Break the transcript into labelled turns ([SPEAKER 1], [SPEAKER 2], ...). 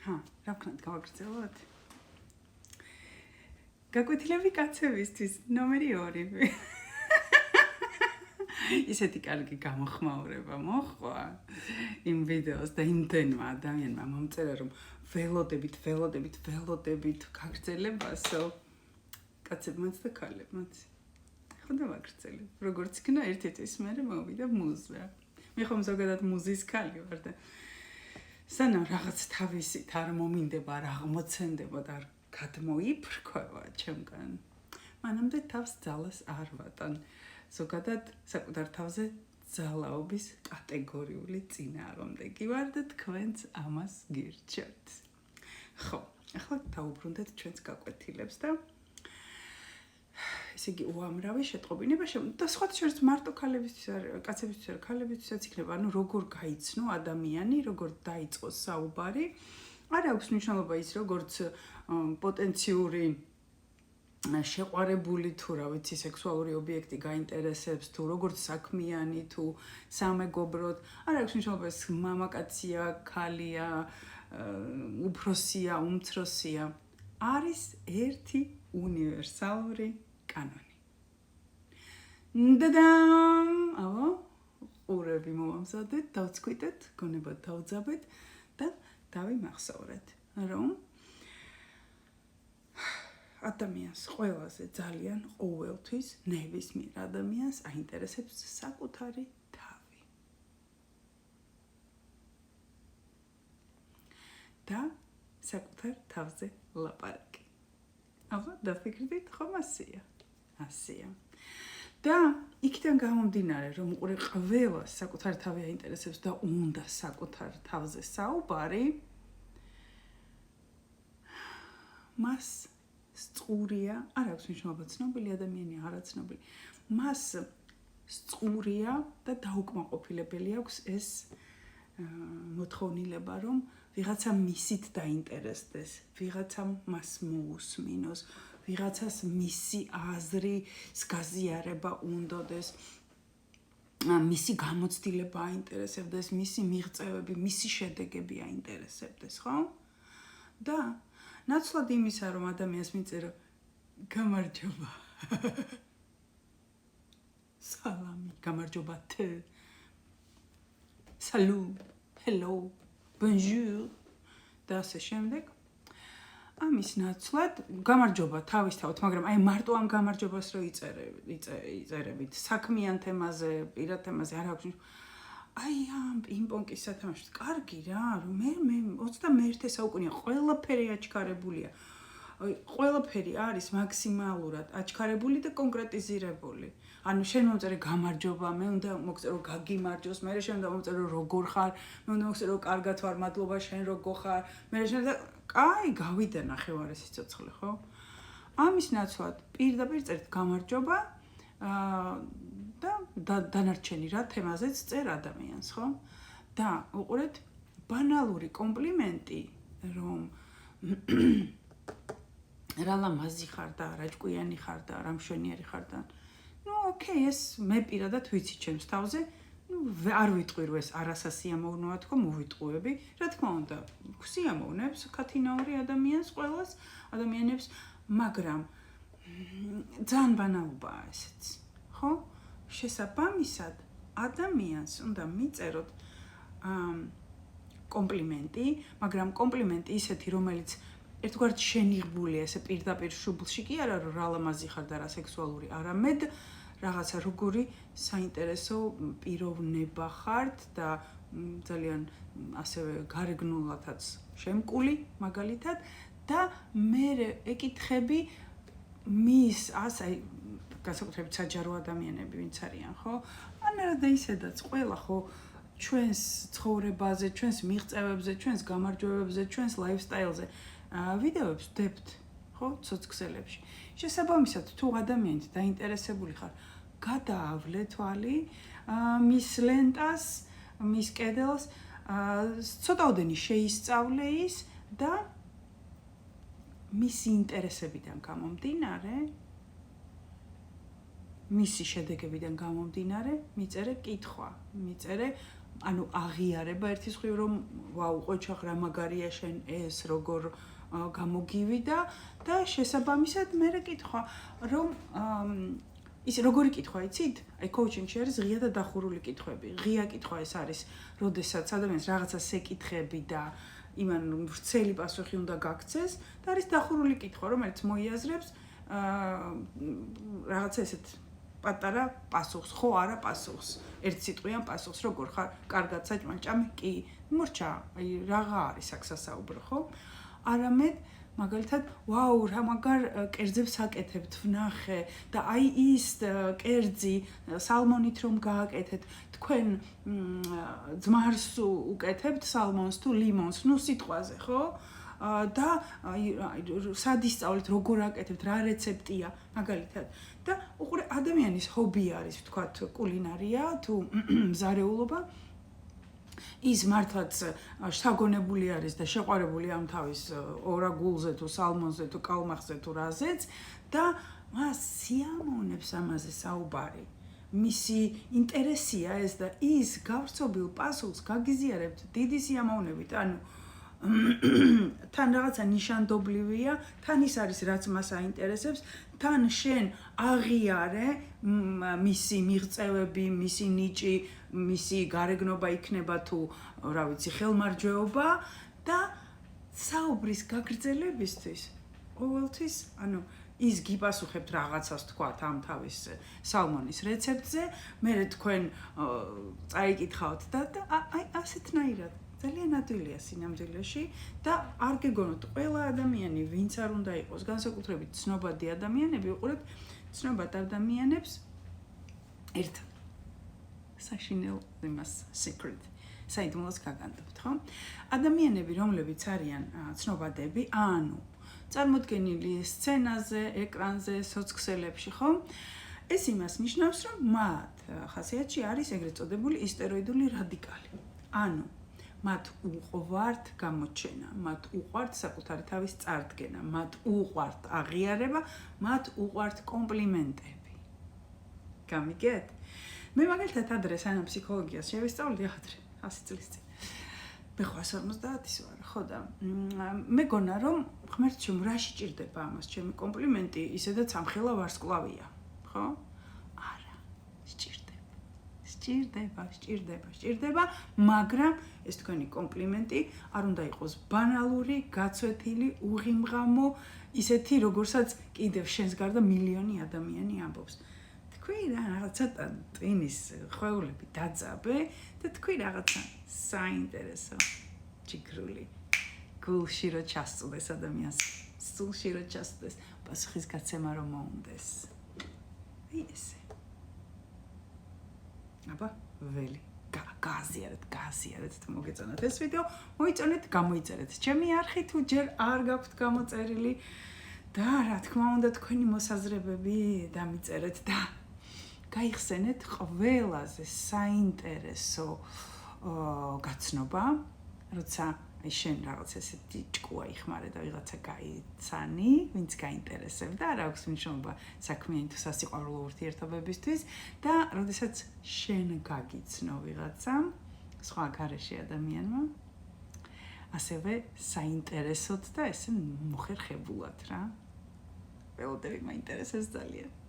[SPEAKER 1] რა ვქნათ გავაგრძელოთ? გაკვეთილები კაცებისთვის ნომერი 2. ისეთი კარგი გამოხმაურება მოხდა იმ ვიდეოს და იმდენმა ადამიანმა მომწერა რომ ველოდებით გაგრძელებასო კაცებმაც და ქალებმაც. ხო და ვაგრძელებ. როგორც იქნა ერთ-ერთის მერე მოვიდა მუზა. მე ხომ ზოგადად მუზის ქალი ვარ და სანამ რაღაც თავისით არ მომინდება, არ აღმოცენდება და არ გადმოიფრქვევა ჩემგან. მანამდე თავს ძალას არ ვატან. ზოგადად საკუთარ თავზე ძალაობის კატეგორიული წინააღმდეგი ვარ და თქვენც ამას გირჩევთ. ხო, ახლა დავუბრუნდეთ ჩვენს გაკვეთილებს და ესე იგი უამრავი შეტყობინება და სხვათა შორის მარტო ქალებისთვის არ, კაცებისთვის არ, ქალებისთვისაც იქნება, ანუ როგორ გაიცნო ადამიანი, როგორ დაიწყოს საუბარი. არ აქვს მნიშვნელობა ის, როგორც პოტენციური შეყვარებული თუ რა ვიცი სექსუალური ობიექტი გაინტერესებს თუ როგორც საქმიანი თუ სამეგობროდ. არ აქვს მნიშვნელობა ეს მამაკაცია, ქალია, უფროსია, უმცროსია. არის ერთი უნივერსალური კანონი. დადამ! აბა, ყურები მომამზადეთ, დავწყვიტეთ, გონებად დავძაბეთ და დავიმახსოვრეთ, რომ ადამიანს ყველაზე ძალიან ყოველთვის ნებისმიერ ადამიანს აინტერესებს საკუთარი თავი. და საკუთარ თავზე ლაპარაკი. აბა, დაფიქრდით, ხომ ასეა? ასეა. და იქიდან გამომდინარე, რომ უყურე ყველას საკუთარ თავი აინტერესებს და უნდა საკუთარ თავზე საუბარი, მას სწურია, არ აქვს მნიშვნელობა ცნობილი ადამიანი, არაცნობილი. მას სწურია და დაუკმაყოფილებელი აქვს ეს მოთხოვნილება, რომ ვიღაცა მისით დაინტერესდეს, ვიღაცამ მას მოусმინოს, ვიღაცას მისი აზრის გაზიარება უნდოდეს, მისი გამოცდილება აინტერესებდეს, მისი მიღწევები, მისი შედეგები აინტერესებდეს, ხო? და ნაცვლად იმისა, რომ ადამიანს მიწერა გამარჯობა. სალამი, გამარჯობა თე. სალუ, ჰელო, ბონჟურ და ასე შემდეგ. ამის ნაცვლად გამარჯობა თავისთავად, მაგრამ აი მარტო ამ გამარჯობას რო იწერებით საქმიან თემაზე, პირად თემაზე არ აქვს. აი ამ პინგ-პონგის სათამაშოდ კარგი რა, რომ მე 21 საუკუნეა, ყველაფერი აჩქარებულია. ყველაფერი არის მაქსიმალურად აჩქარებული და კონკრეტიზირებული. ანუ შენ მომწერე გამარჯობა, მე უნდა მოგწერო გაგიმარჯოს, მე შენ უნდა მომწერო როგორ ხარ, მე უნდა მოგწერო კარგად ვარ, მადლობა შენ როგორ ხარ, მე შენ და აი გავიდა ნახევარი სიცოცხლე, ხო? ამის ნაცვლად პირდაპირ წერთ გამარჯობა და დანარჩენი რა თემაზეც წერ ადამიანს, ხო? და უყურეთ ბანალური კომპლიმენტი, რომ რა ლამაზი ხარ და რა ჭკვიანი ხარ და რა მშვენიერი ხარ და ოკეი, ეს მე პირადად ვიცი ჩემს თავზე, არ ვიტყვი რომ ეს არასასიამოვნოა თქო, მოვიტყუები, რა თქმა უნდა, სიამოვნებს ქათინაური ადამიანებს, მაგრამ ძალიან ბანალობაა ესეც, ხო? შესაბამისად, ადამიანს უნდა მიწეროთ კომპლიმენტი, მაგრამ კომპლიმენტი ისეთი, რომელიც ერთგვარად შენიღბულია, ესე პირდაპირ შუბლში კი არა, რომ რა ლამაზი ხარ და რა სექსუალური, არამედ რაღაცა როგორი საინტერესო პიროვნება ხართ და ძალიან ასევე გარეგნულათაც შემკული მაგალითად და მე ეკითხები მის აი განსაკუთრებით საჯარო ადამიანები ვინც არიან, ხო? არა და ისედაც ყველა ხო ჩვენს ცხოვრებაზე, ჩვენს მიღწევებზე, ჩვენს გამარჯვებებზე, ჩვენს ლაიფსტაილზე ვიდეოებს ვდებთ, ხო, სოცქსელებში. შესაბამისად, თუ ადამიანით დაინტერესებული ხარ, გადაავლე თვალი მის ლენტას, მის კედელს, ცოტაოდენი შეისწავლე ის და მისი ინტერესებიდან გამომდინარე, მისი შედეგებიდან გამომდინარე, მიწერე კითხვა, მიწერე ანუ აღიარება ერთის მხრივ რომ ვაუ ყოჩახ რა მაგარია შენ ეს როგორ გამოგივიდა და შესაბამისად მე კითხვა რომ ის როგორი კითხვა იცით? აი კოუჩინგში არის ღია და დახურული კითხვები. ღია კითხვა ეს არის, როდესაც ადამიანს რაღაცას ეკითხები და იმან ვრცელი პასუხი უნდა გაქცეს და არის დახურული კითხვა, რომელიც მოიაზრებს რაღაცა ესეთ პატარა პასუხს, ხო არა პასუხს. ერთ სიტყვიან პასუხს, როგორ ხარ? კარგად საჭმელჭამე? კი. მორჩა, აი რაღა არის აქ სასაუბრო, ხო? არამედ მაგალითად, ვაუ, რა მაგარ კერძებს აკეთებთ, ვნახე და აი ის კერძი სალმონით რომ გააკეთეთ, თქვენ ძმარს უკეთებთ სალმონს თუ ლიმონს, ნუ სიტყვაზე, ხო? და სად ისწავლეთ, როგორ აკეთებთ, რა რეცეპტია, მაგალითად. და უყურე ადამიანის ჰობი არის, ვთქვათ, კულინარია თუ მზარეულობა. ის მართლაც შთაგონებული არის და შეყვარებული ამ თავის ორაგულზე თუ სალმონზე თუ კალმახზე თუ რაზეც და მას სიამოვნებს ამაზე საუბარი. მისი ინტერესია ეს და ის გავრცობილ პასუხს გაგიზიარებთ დიდი სიამოვნებით, ანუ თან რაღაცა ნიშანდობლივია, თან ის არის რაც მას აინტერესებს, თან შენ აღიარე მისი მიღწევები, მისი ნიჭი, მისი გარეგნობა იქნება თუ რა ვიცი, ხელმარჯვეობა და საუბრის გაგრძელებისთვის ყოველთვის, ანუ ის გიპასუხებთ რაღაცას თქვათ ამ თავის სალმონის რეცეპტზე, მერე თქვენ წაიკითხავთ და აი ასეთნაირად ძალიან ადვილია სინამდვილეში და არ გეგონოთ ყველა ადამიანი ვინც არ უნდა იყოს განსაკუთრებით ცნობადი ადამიანები უყურებთ ცნობად ადამიანებს ერთ საშინელ იმას secret საიდუმლოს გაგანდებთ ხო ადამიანები რომლებიც არიან ცნობადები ანუ წარმოდგენილი სცენაზე ეკრანზე სოციქსელებში ხო ეს იმას ნიშნავს რომ მათ ხასიათში არის ეგრეთ წოდებული ისტეროიდული რადიკალი ანუ მათ უყვართ გამოჩენა, მათ უყვართ საკუთარი თავის წარდგენა, მათ უყვართ აღიარება, მათ უყვართ კომპლიმენტები. გამიგეთ? მე მაგალითად ადრე სანამ ფსიქოლოგიას შევისწავლდი ადრე 100 წლის წინ. მე 150-ის ვარ, ხო და მეგონა რომ ღმერთში რა შეჭirdება ამას, ჩემი კომპლიმენტი ისედაც ამხელა ვარსკვლავია, ხო? სჭირდება, მაგრამ ეს თქვენი კომპლიმენტი არ უნდა იყოს ბანალური, გაცვეთილი, უღიმღამო, ისეთი, როგორსაც კიდევ შენს გარდა მილიონი ადამიანი ამბობს. თქვი რა, რაღაცა ტვინის ხვეულები დაძაბე და თქვი რაღაცა საინტერესო, ჯიგრული, გულში რო ჩასწდეს ადამიანს, სულში რო ჩასწდეს, პასუხისგაცემა რომ მოუნდეს. აი ესე. აბა ველი გაზიარეთ თუ მოგეწონათ ეს ვიდეო მოიწონეთ გამოიწერეთ ჩემი არხი თუ ჯერ არ გაქვთ გამოწერილი და რა თქმა უნდა თქვენი მოსაზრებები დამიწერეთ და გაიხსენეთ ყველაზე საინტერესო გაცნობა როცა აი შენ რაღაც ესეთი ჭკუა იხმარე და ვიღაცა გაიცანი, ვინც გაინტერესებდა, რა აქვს მნიშვნელობა საქმიანი თუ სასიყვარულო ურთიერთობებისთვის და როდესაც შენ გაგიცნო ვიღაცამ, სხვა გარეშე ადამიანმა, ასევე საინტერესოდ და ესე მოხერხებულად რა. ველოდები მაინტერესებს ძალიან.